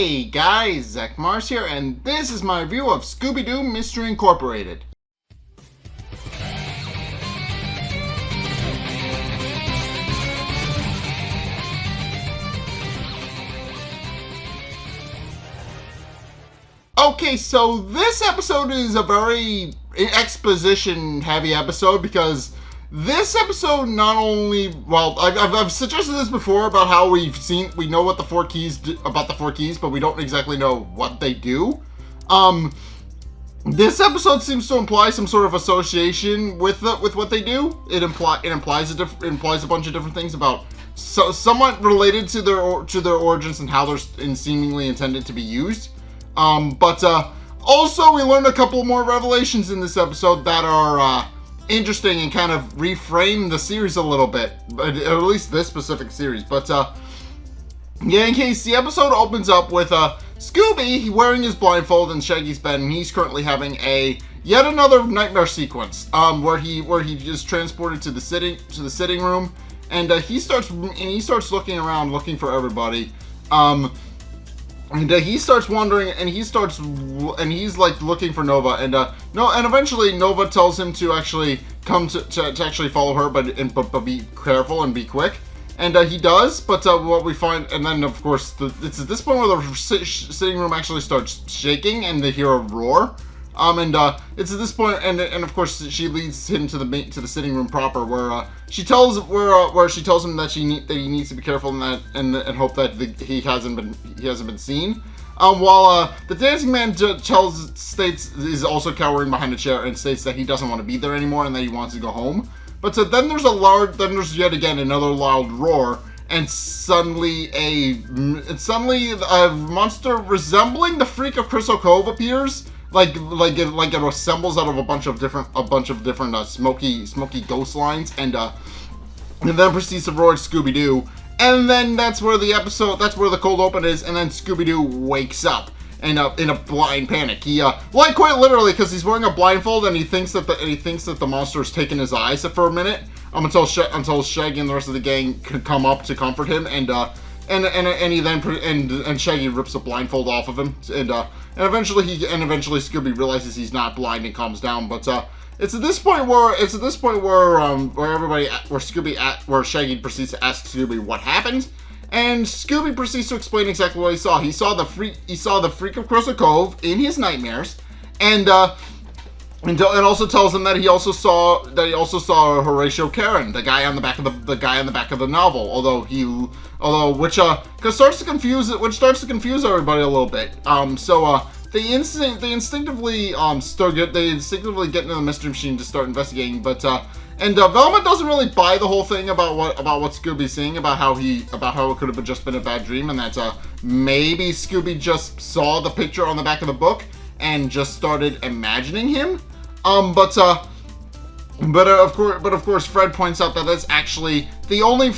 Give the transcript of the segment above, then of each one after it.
Hey guys, Zack Mars here, and this is my review of Scooby-Doo Mystery Incorporated. Okay, so this episode is a very exposition-heavy episode because this episode not only, well, I've suggested this before about how we know what the four keys about the four keys, but we don't exactly know what they do. This episode seems to imply some sort of association with what they do. It implies a bunch of different things about somewhat related to their origins and how they're seemingly intended to be used. But also we learned a couple more revelations in this episode that are interesting and kind of reframe the series a little bit, at least this specific series. But yeah, in case, the episode opens up with Scooby wearing his blindfold in Shaggy's bed, and he's currently having yet another nightmare sequence, where he is transported to the sitting room, and he starts looking around, looking for everybody. And he starts wondering, and he's like looking for Nova, and eventually Nova tells him to actually come to actually follow her, but be careful and be quick, and he does. But what we find, and then of course it's at this point where the sitting room actually starts shaking, and they hear a roar. It's at this point, and of course she leads him to the sitting room proper, where she tells him that he needs to be careful and hope that he hasn't been seen. While the dancing man is also cowering behind a chair and states that he doesn't want to be there anymore and that he wants to go home. But then there's yet again another loud roar, and suddenly a monster resembling the Freak of Crystal Cove appears. Like it assembles out of a bunch of different smoky ghost lines, and then proceeds to roar at Scooby-Doo, and then that's where the cold open is, and then Scooby-Doo wakes up in a blind panic. He like quite literally, because he's wearing a blindfold, and he thinks that the monster has taken his eyes for a minute, until Shaggy and the rest of the gang could come up to comfort him, and Shaggy rips the blindfold off of him, and eventually Scooby realizes he's not blind and calms down. But it's at this point where Shaggy proceeds to ask Scooby what happened, and Scooby proceeds to explain exactly what he saw. He saw the Freak of Crystal Cove in his nightmares, and also tells him that he also saw Horatio Karen, the guy on the back of the novel. Which starts to confuse everybody a little bit. They instinctively get into the mystery machine to start investigating. But Velma doesn't really buy the whole thing about what Scooby's saying about how it could have just been a bad dream, and that maybe Scooby just saw the picture on the back of the book and just started imagining him. But of course, Fred points out that that's actually the only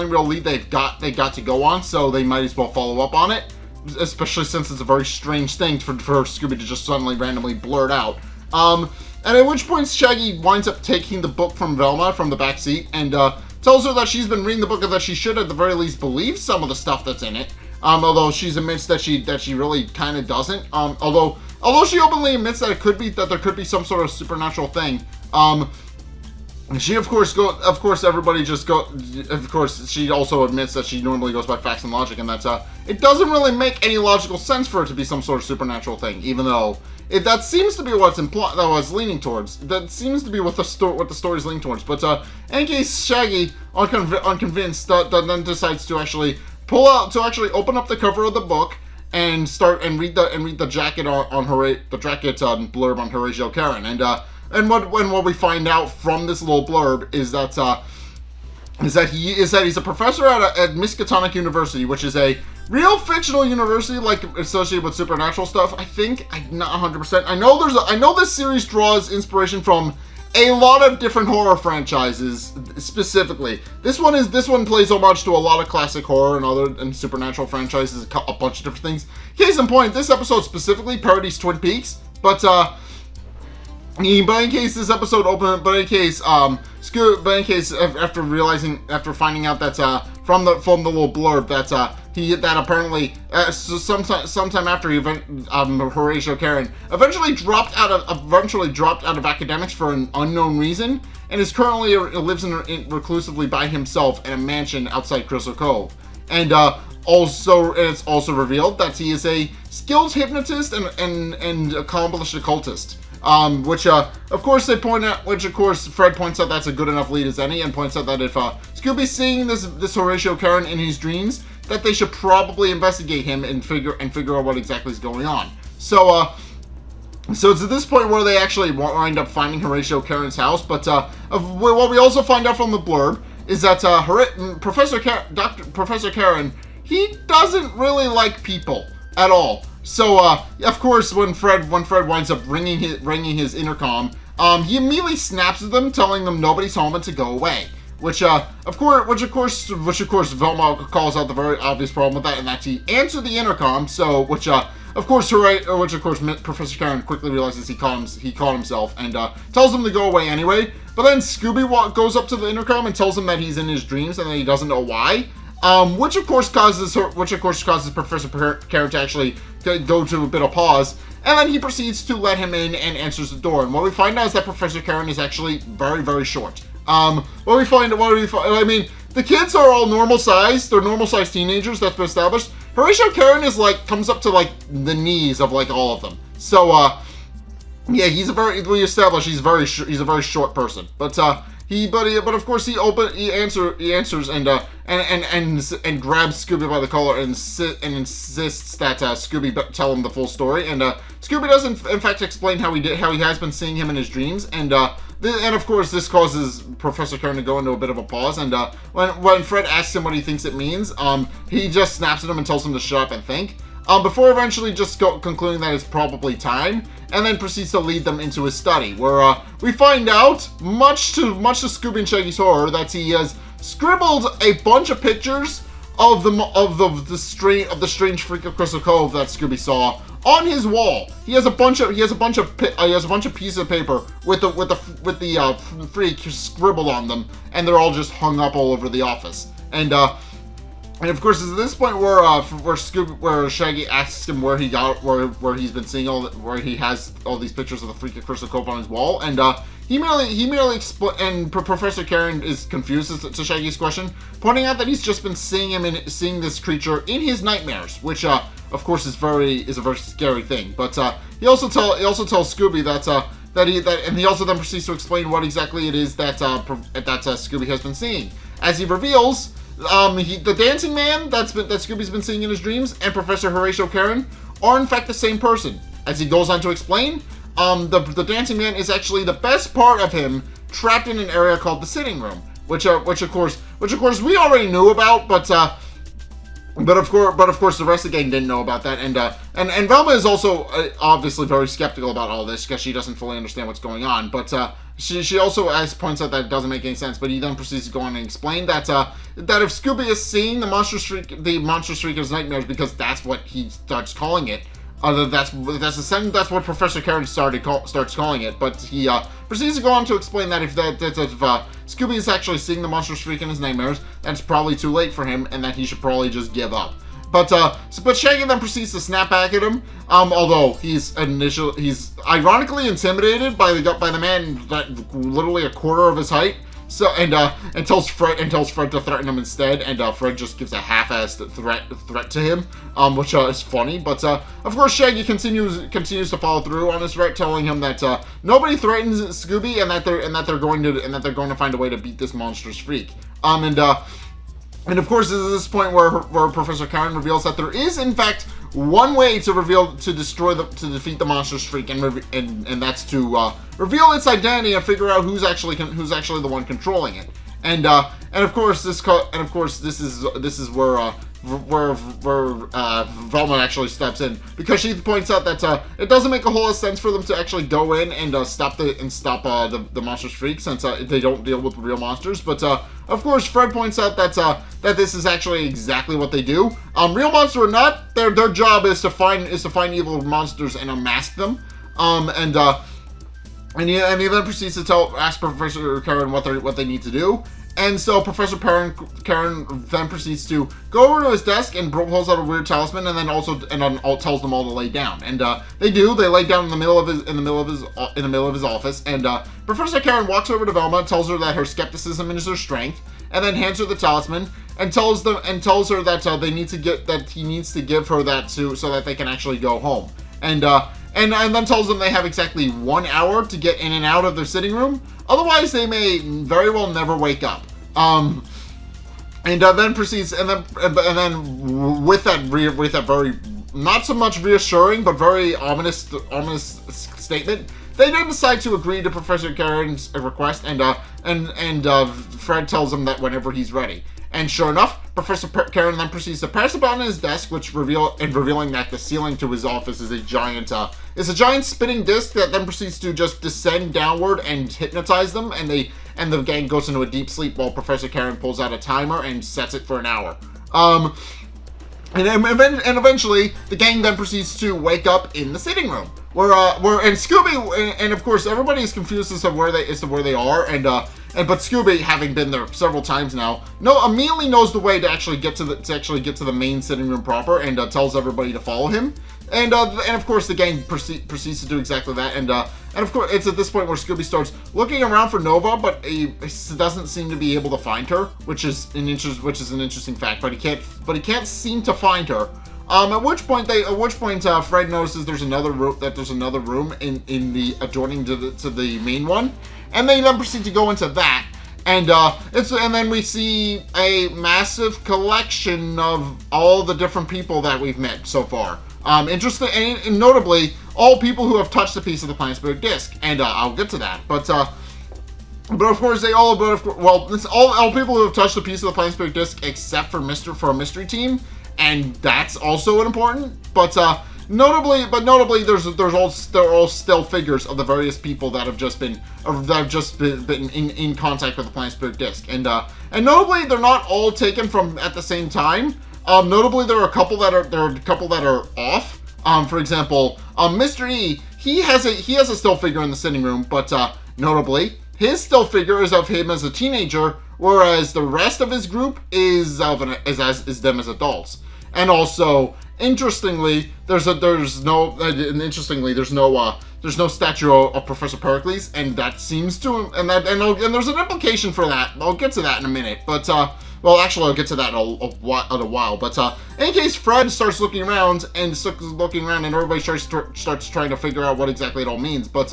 real lead they've got to go on, so they might as well follow up on it, especially since it's a very strange thing for Scooby to just suddenly randomly blurt out. And at which point Shaggy winds up taking the book from Velma from the back seat, and tells her that she's been reading the book and that she should at the very least believe some of the stuff that's in it. Although she admits that she really kind of doesn't. Although she openly admits that there could be some sort of supernatural thing. She of course she also admits that she normally goes by facts and logic, and that it doesn't really make any logical sense for it to be some sort of supernatural thing, even though that seems to be what's implied, that was leaning towards. That seems to be what the story's leaning towards. But in case Shaggy, unconvinced, then decides to actually open up the cover of the book and read the jacket blurb on Horatio Karen, and what we find out from this little blurb is that he's a professor at Miskatonic University, which is a real fictional university, like associated with supernatural stuff. I think, I'm not 100%. I know this series draws inspiration from a lot of different horror franchises. Specifically, this one plays homage to a lot of classic horror and supernatural franchises, a bunch of different things. Case in point, this episode specifically parodies Twin Peaks, but in case But in case, after finding out that from the little blurb that apparently sometime after Horatio Karen eventually dropped out of academics for an unknown reason, and is currently lives reclusively by himself in a mansion outside Crystal Cove. And it's also revealed that he is a skilled hypnotist and accomplished occultist. Which of course Fred points out that's a good enough lead as any, and points out that if Scooby's seeing this Horatio Karen in his dreams, that they should probably investigate him and figure out what exactly is going on. So it's at this point where they actually wind up finding Horatio Karen's house. But what we also find out from the blurb is that Professor Karen, he doesn't really like people at all. So of course, when Fred winds up ringing his intercom, he immediately snaps at them, telling them nobody's home and to go away. Which of course Velma calls out the very obvious problem with that, and that he answered the intercom. So which of course Professor Karen quickly realizes he caught himself and tells him to go away anyway. But then Scooby goes up to the intercom and tells him that he's in his dreams and that he doesn't know why. Which of course causes Professor Karen to actually go to a bit of pause, and then he proceeds to let him in and answers the door. And what we find out is that Professor Karen is actually very, very short. I mean, the kids are all normal size. They're normal sized teenagers. That's been established. Horatio Karen is comes up to the knees of all of them. So yeah, he's a very short person. But of course he answers and grabs Scooby by the collar and insists that Scooby tell him the full story. And Scooby does in fact explain how he has been seeing him in his dreams. And of course this causes Professor Karen to go into a bit of a pause. And when Fred asks him what he thinks it means, he just snaps at him and tells him to shut up and think. Before eventually just concluding that it's probably time, and then proceeds to lead them into his study, where we find out, much to Scooby and Shaggy's horror, that he has scribbled a bunch of pictures of the strange Freak of Crystal Cove that Scooby saw on his wall. He has a bunch of pieces of paper with the freak scribbled on them, and they're all just hung up all over the office. And of course, it's at this point where Shaggy asks him where he's been seeing where he has all these pictures of the Freak of Crystal Cove on his wall, and he merely and Professor Karen is confused to Shaggy's question, pointing out that he's just been seeing this creature in his nightmares, which of course is a very scary thing. But he also tells Scooby and he also then proceeds to explain what exactly it is that Scooby has been seeing, as he reveals. The dancing man that Scooby's been seeing in his dreams and Professor Horatio Karen are in fact the same person. As he goes on to explain, the dancing man is actually the best part of him trapped in an area called the sitting room, which of course we already knew about, but of course the rest of the gang didn't know about that, and Velma is also obviously very skeptical about all this because she doesn't fully understand what's going on, but she also points out that it doesn't make any sense. But he then proceeds to go on and explain that if Scooby is seeing the monstrous freak of his nightmares, because that's what he starts calling it. That's what Professor Karen starts calling it. But he proceeds to go on to explain that if Scooby is actually seeing the monstrous freak in his nightmares, that's probably too late for him, and that he should probably just give up. But Shaggy then proceeds to snap back at him. Although he's ironically intimidated by the man that literally a quarter of his height. So and tells Fred to threaten him instead, and Fred just gives a half-assed threat to him, which is funny. But of course Shaggy continues to follow through on his threat, telling him that nobody threatens Scooby, and that they're going to find a way to beat this monstrous freak. And of course, this is this point where Professor Karen reveals that there is, in fact, one way to defeat the monstrous freak, and that's to reveal its identity and figure out who's actually the one controlling it. And of course, this is where Velma actually steps in, because she points out that it doesn't make a whole lot of sense for them to actually go in and stop the monstrous freak, since they don't deal with real monsters. But of course, Fred points out that this is actually exactly what they do. Real monster or not, their job is to find evil monsters and unmask them. And he then proceeds to ask Professor Karen what they need to do. And so Professor Karen then proceeds to go over to his desk and pulls out a weird talisman, and then tells them all to lay down. And they do. They lay down in the middle of his office. And Professor Karen walks over to Velma and tells her that her skepticism is her strength, and then hands her the talisman and tells her that he needs to give her that so that they can actually go home. And then tells them they have exactly 1 hour to get in and out of their sitting room. Otherwise, they may very well never wake up. Then proceeds, and then with that very not so much reassuring but very ominous statement, they then decide to agree to Professor Karen's request, and Fred tells them that whenever he's ready. And sure enough, Professor Karen then proceeds to press a button on his desk, revealing that the ceiling to his office is a giant spinning disc that then proceeds to just descend downward and hypnotize them, and the gang goes into a deep sleep while Professor Karen pulls out a timer and sets it for an hour. And eventually, the gang then proceeds to wake up in the sitting room, where Scooby, and of course everybody is confused as to where they are, but Scooby, having been there several times now, immediately knows the way to actually get to the main sitting room proper, and tells everybody to follow him. And of course the gang proceeds to do exactly that, and of course it's at this point where Scooby starts looking around for Nova, but he doesn't seem to be able to find her, which is an interesting fact. But he can't seem to find her. At which point Fred notices there's another room in the adjoining to the main one, and they then proceed to go into that. And then we see a massive collection of all the different people that we've met so far. Interesting, and notably, all people who have touched a piece of the Planet Spirit disc, and I'll get to that. But of course, it's all people who have touched a piece of the Planet Spirit disc, except for a mystery team, and that's also important. But notably, there are all still figures of the various people that have just been in contact with the Planet Spirit disc, and notably, they're not all taken from at the same time. Notably, there are a couple that are off. For example, Mr. E, he has a still figure in the sitting room, but notably, his still figure is of him as a teenager, whereas the rest of his group is them as adults. And also, interestingly, there's no statue of Professor Pericles, and that seems to and there's an implication for that. I'll get to that in a minute, but well, actually, I'll get to that in a while. But in case, Fred starts looking around, and everybody starts trying to figure out what exactly it all means. But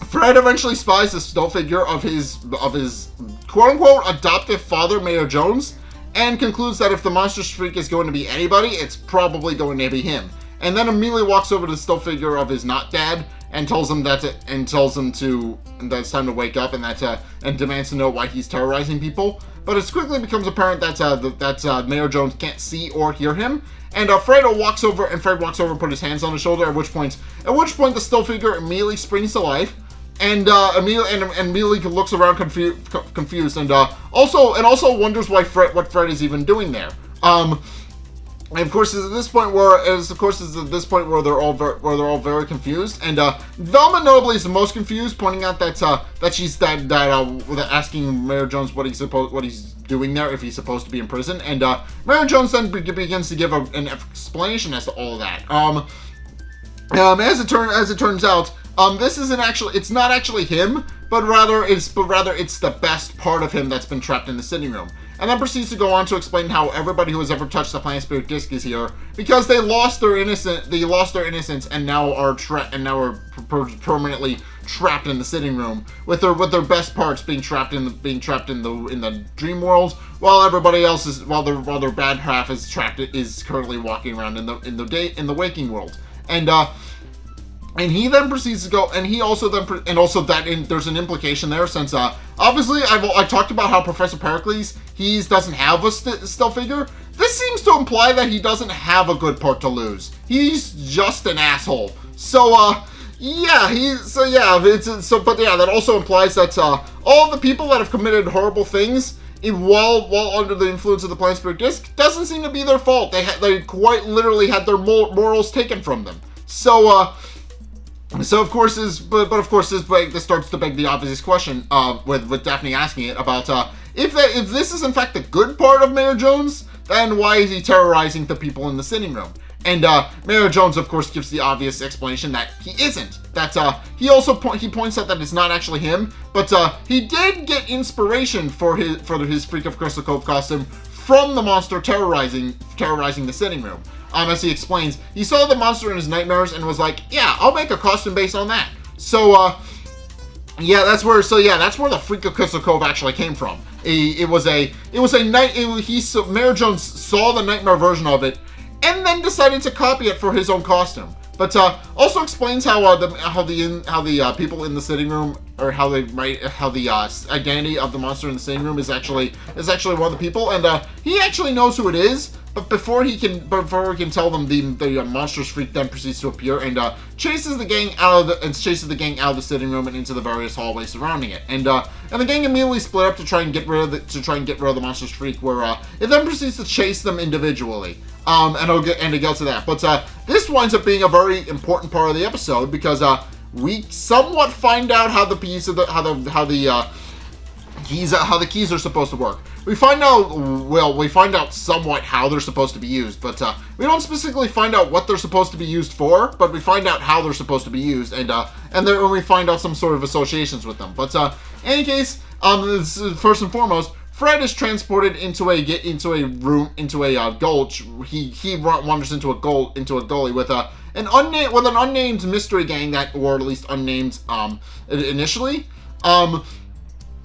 Fred eventually spies a still figure of his quote-unquote adoptive father, Mayor Jones, and concludes that if the monster freak is going to be anybody, it's probably going to be him. And then immediately walks over to the still figure of his not dad and tells him that it's time to wake up, and demands to know why he's terrorizing people. But it quickly becomes apparent that Mayor Jones can't see or hear him. And Fred walks over and put his hands on his shoulder. At which point the still figure immediately springs to life, and immediately looks around confused, and also wonders what Fred is even doing there. And of course, it's at this point where they're all very confused, and Velma notably is the most confused, pointing out that she's asking Mayor Jones what he's doing there, if he's supposed to be in prison, and Mayor Jones then begins to give an explanation as to all of that. As it turns out, it's not actually him, but rather it's the best part of him that's been trapped in the sitting room. And then proceeds to go on to explain how everybody who has ever touched the Planet Spirit disc is here because they lost their innocence and now are permanently trapped in the sitting room with their best parts being trapped in the dream world, while their bad half is currently walking around in the waking world. And he then proceeds to go, and there's an implication there, since obviously I talked about how Professor Pericles doesn't have a still figure. This seems to imply that he doesn't have a good part to lose. He's just an asshole. But that also implies that all the people that have committed horrible things while under the influence of the Planet Spirit disc doesn't seem to be their fault. They quite literally had their morals taken from them. So So of course this starts to beg the obvious question with Daphne asking it about if this is in fact the good part of Mayor Jones, then why is he terrorizing the people in the sitting room? And Mayor Jones, of course, gives the obvious explanation that he isn't. That he points out that it's not actually him, but he did get inspiration for his Freak of Crystal Cove costume from the monster terrorizing the sitting room. As he explains, he saw the monster in his nightmares and was like, "Yeah, I'll make a costume based on that." So that's where the Freak of Crystal Cove actually came from. Mayor Jones saw the nightmare version of it and then decided to copy it for his own costume. But also explains how the people in the sitting room, or how the identity of the monster in the sitting room is actually one of the people, and he actually knows who it is. But before he can tell them, the monstrous freak then proceeds to appear and chases the gang out of the sitting room and into the various hallways surrounding it. And the gang immediately split up to try and get rid of the monstrous freak, where it then proceeds to chase them individually. And I'll get to that. But this winds up being a very important part of the episode, because we somewhat find out how the keys are supposed to work. We find out somewhat how they're supposed to be used, but we don't specifically find out what they're supposed to be used for, but we find out how they're supposed to be used, and we find out some sort of associations with them. But in any case, first and foremost, Fred is transported into a gulch. He wanders into a gully with an unnamed mystery gang or at least unnamed initially. And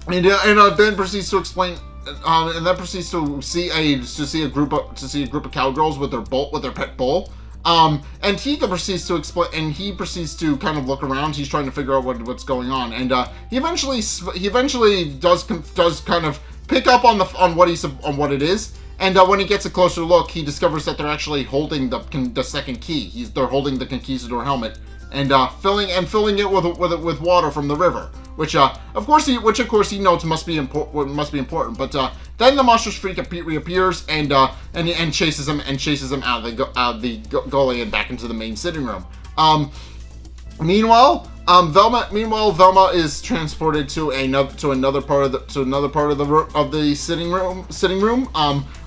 then proceeds to explain, and then proceeds to see a group of cowgirls with their pet bull. And he proceeds to explain, and he proceeds to kind of look around. He's trying to figure out what's going on, and he eventually does kind of pick up on what it is. And when he gets a closer look, he discovers that they're actually holding the second key. They're holding the conquistador helmet and filling it with water from the river, which of course he notes must be important. But then the monstrous freak reappears and chases him out of the gully and back into the main sitting room. Meanwhile, Velma is transported to another part of the sitting room,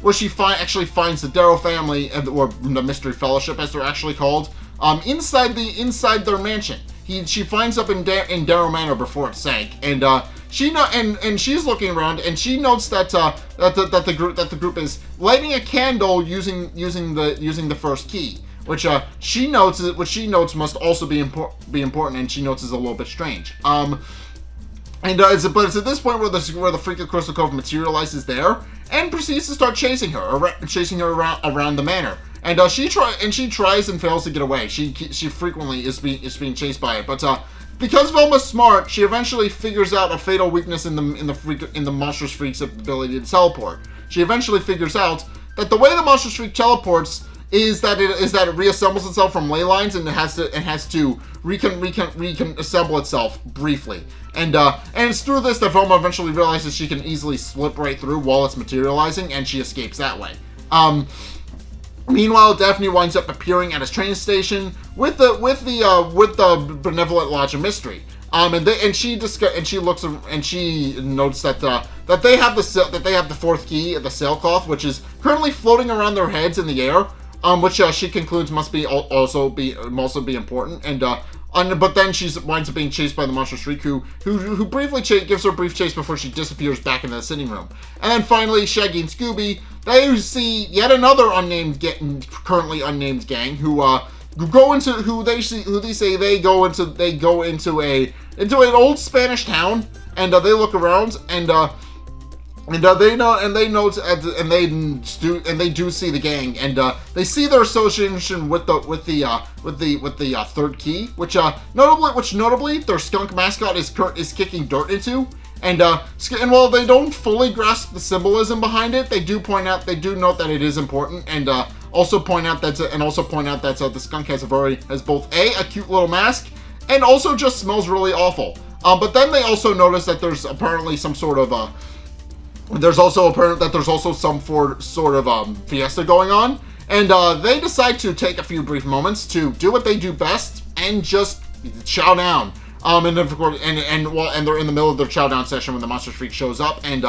where she actually finds the Darrow family, or the Mystery Fellowship as they're actually called, inside their mansion. She finds up in Darrow Manor before it sank, and she's looking around, and she notes that the group is lighting a candle using the first key, which she notes must also be important, and she notes is a little bit strange. But it's at this point where the Freak of Crystal Cove materializes there and proceeds to start chasing her around the manor. And she tries and fails to get away. She frequently is being chased by it. But because Velma's smart, she eventually figures out a fatal weakness in the monstrous freak's ability to teleport. She eventually figures out that the way the monstrous freak teleports is that it reassembles itself from ley lines, and it has to reassemble itself briefly. And it's through this that Velma eventually realizes she can easily slip right through while it's materializing, and she escapes that way. Meanwhile, Daphne winds up appearing at his train station with the Benevolent Lodge of Mystery. And she notes that they have the fourth key of the sailcloth, which is currently floating around their heads in the air, which she concludes must also be important. But then she winds up being chased by the monstrous freak, who briefly gives her a brief chase before she disappears back into the sitting room. And then finally, Shaggy and Scooby, they see yet another currently unnamed gang who go into an old Spanish town, and they look around and they do see the gang, and they see their association with the third key, which notably their skunk mascot is kicking dirt into, and while they don't fully grasp the symbolism behind it, they do note that it is important, and also point out that the skunk has both a cute little mask, and also just smells really awful. But then they also notice that there's apparently some sort of fiesta going on, and they decide to take a few brief moments to do what they do best and just chow down. And of course, and they're in the middle of their chow down session when the Monster Freak shows up and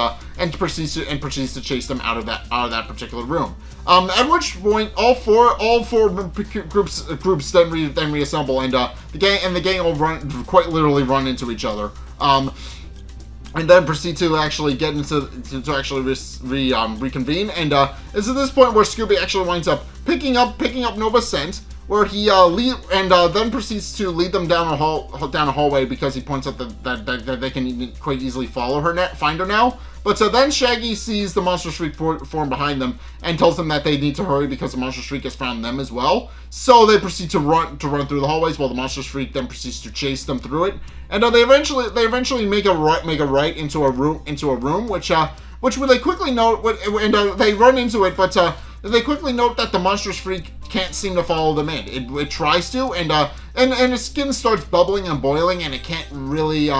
proceeds to chase them out of that particular room. At which point, all four groups then reassemble, and the gang will quite literally run into each other. And then proceed to actually get into reconvene, and it's at this point where Scooby actually winds up picking up Nova's scent, where he then proceeds to lead them down a hallway because he points out that they can quite easily find her now. But then Shaggy sees the Monster Freak form behind them and tells them that they need to hurry because the Monster Freak has found them as well. So they proceed to run through the hallways while the Monster Freak then proceeds to chase them through it. And they eventually make a right into a room, which they quickly note, and they run into it, but they quickly note that the Monster Freak can't seem to follow them in. It tries to, and its skin starts bubbling and boiling, and it can't really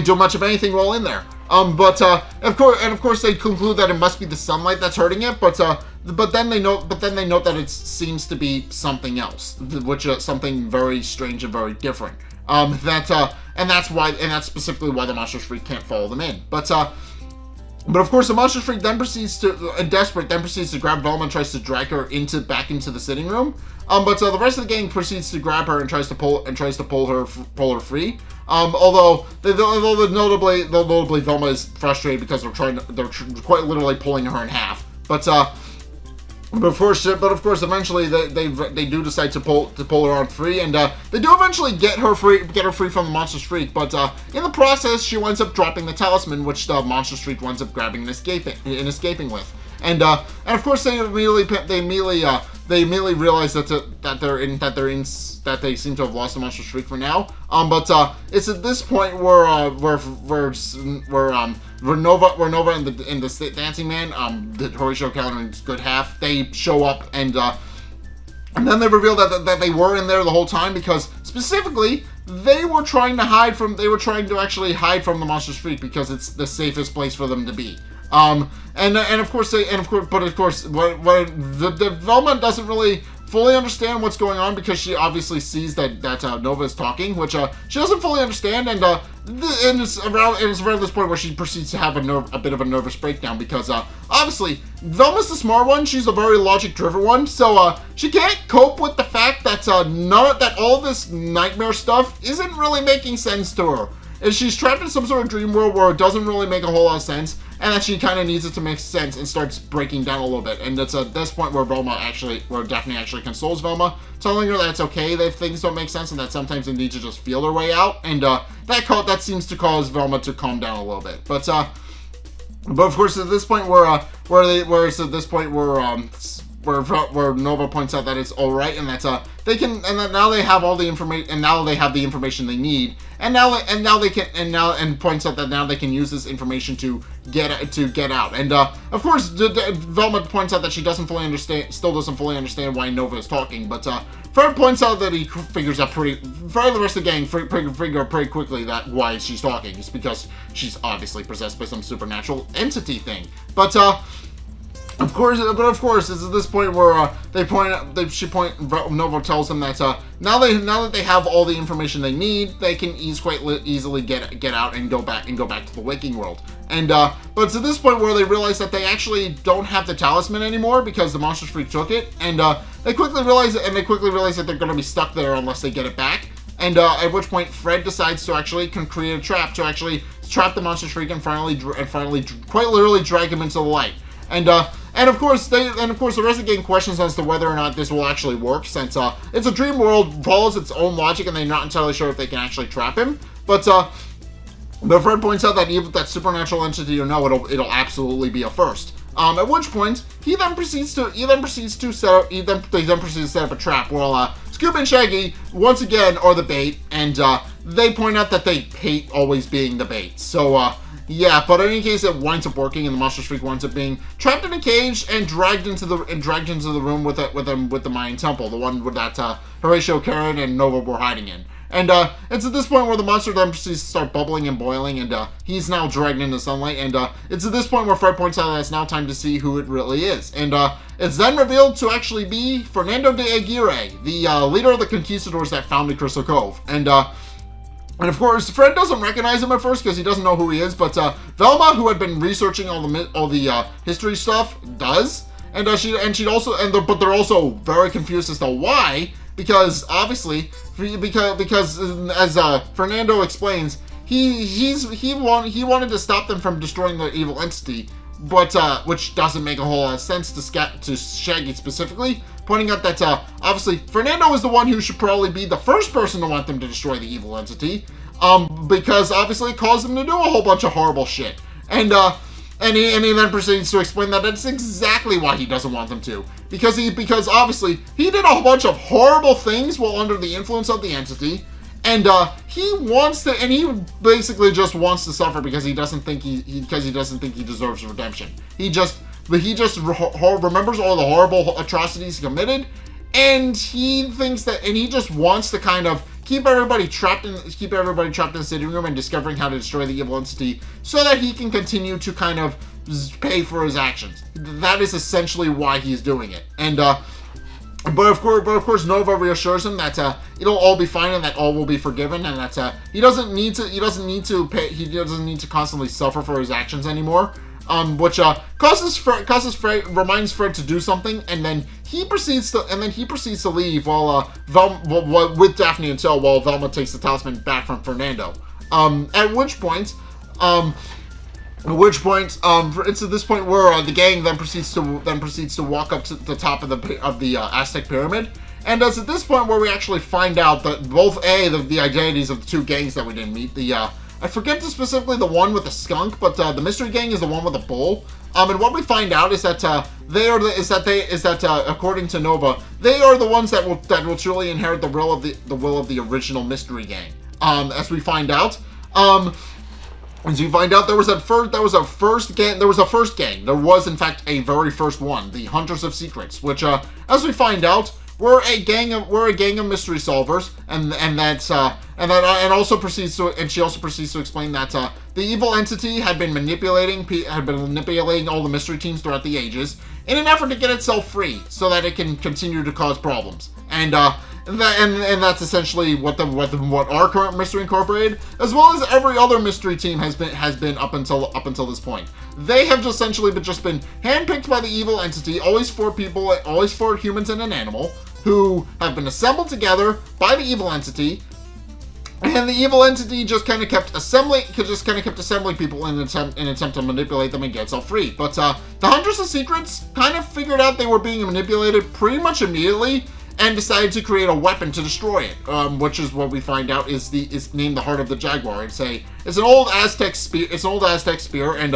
do much of anything while in there. Of course, they conclude that it must be the sunlight that's hurting it. But then they note that it seems to be something else, which something very strange and very different. And that's specifically why the Monster Freak can't follow them in. But of course, the Monster Freak then proceeds to grab Velma and tries to drag her back into the sitting room. But the rest of the gang proceeds to grab her and tries to pull her free. Although notably Velma is frustrated because they're quite literally pulling her in half. But of course, eventually they do decide to pull her on free, and they do eventually get her free from the Monster Freak. But in the process, she winds up dropping the talisman, which the Monster Freak winds up grabbing and escaping with. And of course, they immediately realize that they seem to have lost the Monster Freak for now. But it's at this point where Nova and the Dancing Man, the Horatio Callahan's good half, they show up, and then they reveal that they were in there the whole time because specifically they were trying to hide from the Monster Freak because it's the safest place for them to be. Velma doesn't really fully understand what's going on because she obviously sees that Nova is talking, which she doesn't fully understand, and it's around this point where she proceeds to have a bit of a nervous breakdown because obviously Velma's the smart one, she's a very logic-driven one, so she can't cope with the fact that that all this nightmare stuff isn't really making sense to her. And she's trapped in some sort of dream world where it doesn't really make a whole lot of sense, and that she kind of needs it to make sense and starts breaking down a little bit. And it's at this point where Daphne actually consoles Velma, telling her that it's okay that things don't make sense and that sometimes they need to just feel their way out. And that seems to cause Velma to calm down a little bit. But of course, at this point where Nova points out that it's all right and that now they have all the information, and now they have the information they need, and points out that now they can use this information to get out. And of course, Velma points out that she still doesn't fully understand why Nova is talking, but Fred points out that he figures out Fred and the rest of the gang figure out pretty quickly that why she's talking. It's because she's obviously possessed by some supernatural entity thing. But Of course, it's at this point where Nova tells them that now that they have all the information they need, they can quite easily get out and go back to the waking world. And but it's at this point where they realize that they actually don't have the talisman anymore because the Monster Freak took it, and they quickly realize that they're going to be stuck there unless they get it back. And at which point Fred decides to actually create a trap to actually trap the Monster Freak and finally quite literally drag him into the light. And of course the rest of the game questions as to whether or not this will actually work, since it's a dream world, follows its own logic, and they're not entirely sure if they can actually trap him. But Fred points out that even with that supernatural entity or no, it'll absolutely be a first. At which point he then proceeds to set up a trap while Scooby and Shaggy once again are the bait, and they point out that they hate always being the bait. So yeah, but in any case, it winds up working, and the Monster Freak winds up being trapped in a cage and dragged into the room with the Mayan temple, the one with that Horatio, Karen, and Nova were hiding in. And it's at this point where the monster then proceeds to start bubbling and boiling, and he's now dragged into sunlight. And it's at this point where Fred points out that it's now time to see who it really is. And it's then revealed to actually be Fernando de Aguirre, the leader of the conquistadors that founded Crystal Cove. And of course, Fred doesn't recognize him at first because he doesn't know who he is. But Velma, who had been researching all the history stuff, does. And but they're also very confused as to why. Because obviously, because as Fernando explains, he wanted to stop them from destroying the evil entity, but which doesn't make a whole lot of sense to Shaggy specifically, pointing out that obviously Fernando is the one who should probably be the first person to want them to destroy the evil entity, because obviously it caused them to do a whole bunch of horrible shit, and he then proceeds to explain that that's exactly why he doesn't want them to. Because obviously he did a whole bunch of horrible things while under the influence of the entity, and he basically just wants to suffer because he doesn't think he deserves redemption. He just remembers all the horrible atrocities he committed, and he just wants to kind of keep everybody trapped in the sitting room and discovering how to destroy the evil entity so that he can continue to kind of pay for his actions. That is essentially why he's doing it. And but of course Nova reassures him that it'll all be fine and that all will be forgiven, and that he doesn't need to constantly suffer for his actions anymore. Which reminds Fred to do something, and then he proceeds to leave while with Daphne and Till, while Velma takes the talisman back from Fernando. At which point, it's at this point where the gang then proceeds to walk up to the top of the Aztec pyramid, and it's at this point where we actually find out that both the identities of the two gangs that we didn't meet. I forget specifically the one with the skunk, but the mystery gang is the one with the bull. And what we find out is that according to Nova, they are the ones that will truly inherit the will of the original mystery gang. As we find out, there was a first gang. There was in fact a very first one, the Hunters of Secrets, which as we find out, we're a gang of mystery solvers, and she also proceeds to explain that the evil entity had been manipulating all the mystery teams throughout the ages in an effort to get itself free, so that it can continue to cause problems. And that's essentially what our current Mystery Incorporated, as well as every other mystery team, has been up until this point. They have just essentially been handpicked by the evil entity, always four humans and an animal, who have been assembled together by the evil entity, and the evil entity just kind of kept assembling people in an attempt to manipulate them and get itself free. But the Hunters of Secrets kind of figured out they were being manipulated pretty much immediately, and decided to create a weapon to destroy it, which is what we find out is named the Heart of the Jaguar. It's an old Aztec spear, and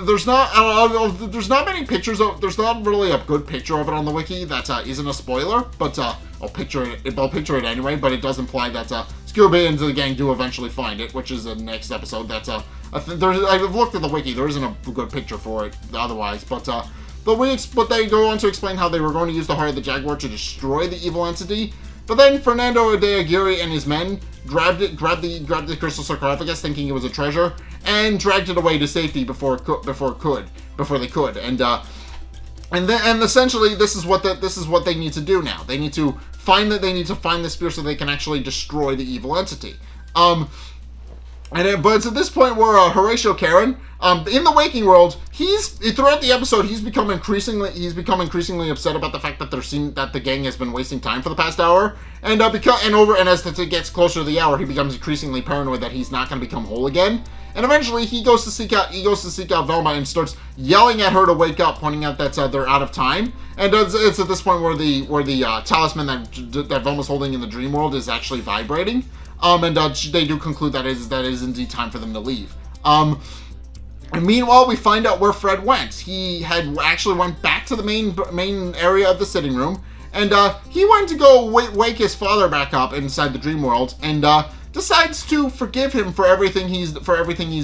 there's not many pictures of. There's not really a good picture of it on the wiki that isn't a spoiler, but I'll picture it anyway. But it does imply that Scooby and the gang do eventually find it, which is the next episode. I've looked at the wiki. There isn't a good picture for it otherwise, but they go on to explain how they were going to use the Heart of the Jaguar to destroy the evil entity. But then Fernando de Aguirre and his men grabbed the crystal sarcophagus, thinking it was a treasure, and dragged it away to safety before they could. And essentially this is what they need to do now. They need to find the spear so they can actually destroy the evil entity. But it's at this point where Horatio Caron, in the waking world, throughout the episode he's become increasingly upset about the fact that the gang has been wasting time for the past hour, and as it gets closer to the hour, he becomes increasingly paranoid that he's not going to become whole again. And eventually he goes to seek out Velma and starts yelling at her to wake up, pointing out that they're out of time. And it's at this point where the talisman that Velma's holding in the dream world is actually vibrating. And they do conclude that it is indeed time for them to leave. And meanwhile, we find out where Fred went. He had actually went back to the main area of the sitting room, and he went to go wake his father back up inside the dream world, and decides to forgive him for everything he's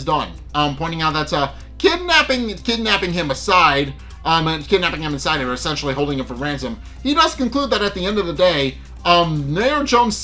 done. Pointing out that kidnapping him aside, and essentially holding him for ransom, he does conclude that at the end of the day, Fred Jones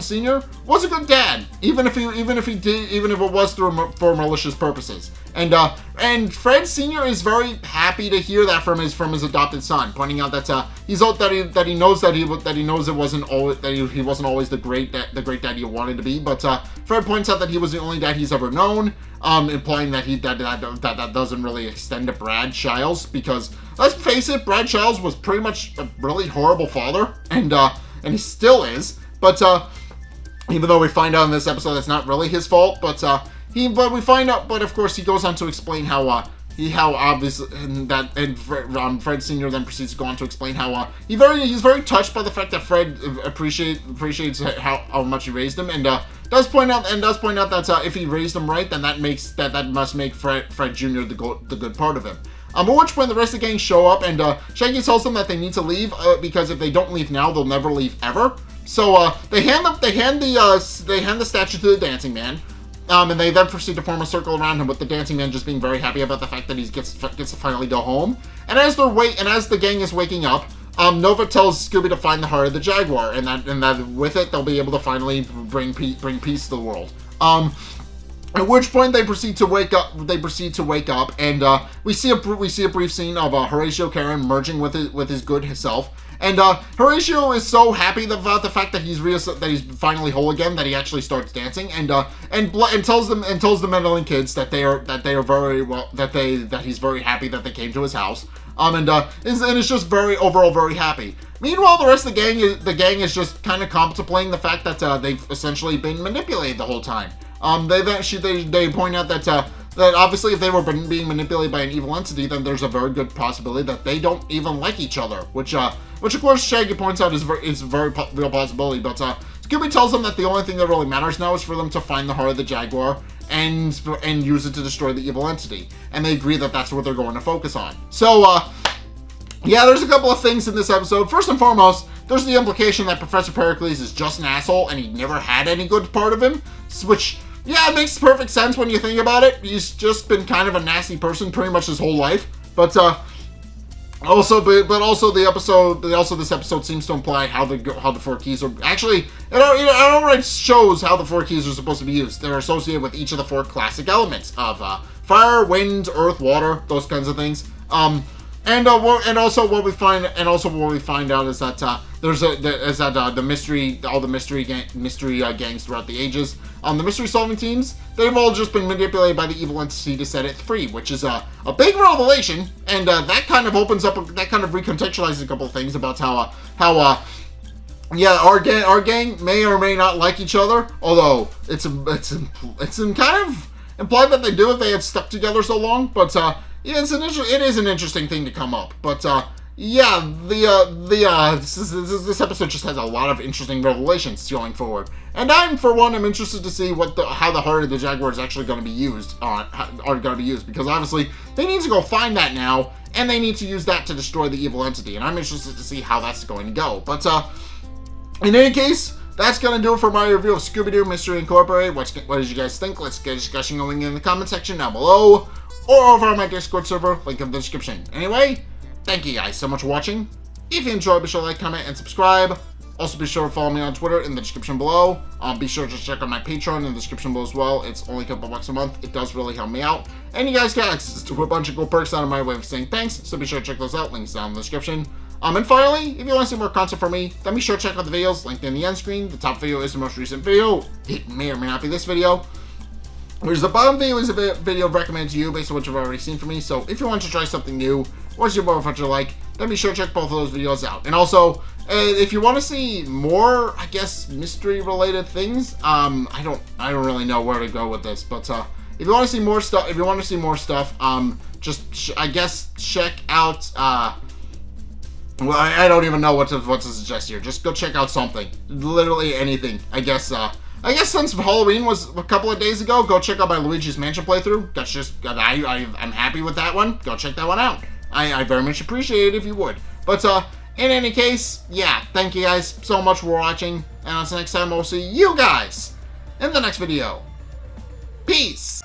Sr. was a good dad, even if it was for malicious purposes. And Fred Sr. is very happy to hear that from his adopted son, pointing out that he knows it wasn't always he wasn't always the great dad he wanted to be, but Fred points out that he was the only dad he's ever known, implying that that doesn't really extend to Brad Childs, because let's face it, Brad Childs was pretty much a really horrible father, and he still is, but even though we find out in this episode that's not really his fault, but we find out, but of course he goes on to explain how obvious, and Fred Sr. then proceeds to go on to explain how he's very touched by the fact that Fred appreciates how much he raised him, and does point out that if he raised him right, then that must make Fred Jr. the good part of him. At which point the rest of the gang show up, and Shaggy tells them that they need to leave because if they don't leave now, they'll never leave ever. So they hand the statue to the dancing man, and they then proceed to form a circle around him, with the dancing man just being very happy about the fact that he gets to finally go home. And as the gang is waking up, Nova tells Scooby to find the heart of the Jaguar, and that with it they'll be able to finally bring peace to the world. At which point they proceed to wake up. And we see a brief scene of Horatio Karen merging with his good self. And Horatio is so happy about the fact that he's finally whole again that he actually starts dancing, and tells the meddling kids that he's very happy that they came to his house. And is just overall very happy. Meanwhile, the rest of the gang is just kind of contemplating the fact that they've essentially been manipulated the whole time. They point out that obviously if they were being manipulated by an evil entity, then there's a very good possibility that they don't even like each other, which of course Shaggy points out is a very real possibility. But Scooby tells them that the only thing that really matters now is for them to find the heart of the Jaguar and use it to destroy the evil entity, and they agree that that's what they're going to focus on. So yeah, there's a couple of things in this episode. First and foremost, there's the implication that Professor Pericles is just an asshole and he never had any good part of him, which, yeah, it makes perfect sense when you think about it. He's just been kind of a nasty person pretty much his whole life. But also this episode seems to imply how the four keys are actually, it already shows how the four keys are supposed to be used. They're associated with each of the four classic elements of fire, wind, earth, water, those kinds of things. And also what we find out is that the mystery gangs throughout the ages, the mystery solving teams, they've all just been manipulated by the evil entity to set it free, which is a big revelation, and that kind of recontextualizes a couple of things about how our gang may or may not like each other, although it's kind of implied that they do if they had stuck together so long, but yeah, it is an interesting thing to come up, but yeah, this episode just has a lot of interesting revelations going forward, and I'm interested to see how the heart of the Jaguar is actually going to be used. Because obviously they need to go find that now, and they need to use that to destroy the evil entity, and I'm interested to see how that's going to go. But in any case, that's going to do it for my review of Scooby-Doo Mystery Incorporated. What did you guys think? Let's get a discussion going in the comment section down below, or over on my Discord server, link in the description. Anyway, thank you guys so much for watching. If you enjoyed, be sure to like, comment, and subscribe. Also, be sure to follow me on Twitter in the description below. Be sure to check out my Patreon in the description below as well. It's only a couple bucks a month. It does really help me out. And you guys get access to a bunch of cool perks out of my way of saying thanks, so be sure to check those out. Links down in the description. And finally, if you want to see more content from me, then be sure to check out the videos linked in the end screen. The top video is the most recent video. It may or may not be this video. Whereas the bottom video is a video recommended to you based on what you've already seen from me. So if you want to try something new, or see more of what you like, then be sure to check both of those videos out. And also, if you want to see more, I guess, mystery-related things, I don't really know where to go with this, but if you want to see more stuff, just I guess check out. Well, I don't even know what to suggest here. Just go check out something, literally anything. I guess since Halloween was a couple of days ago, go check out my Luigi's Mansion playthrough. That's just, I'm happy with that one. Go check that one out. I very much appreciate it if you would. But in any case, yeah, thank you guys so much for watching, and until next time, I'll see you guys in the next video. Peace!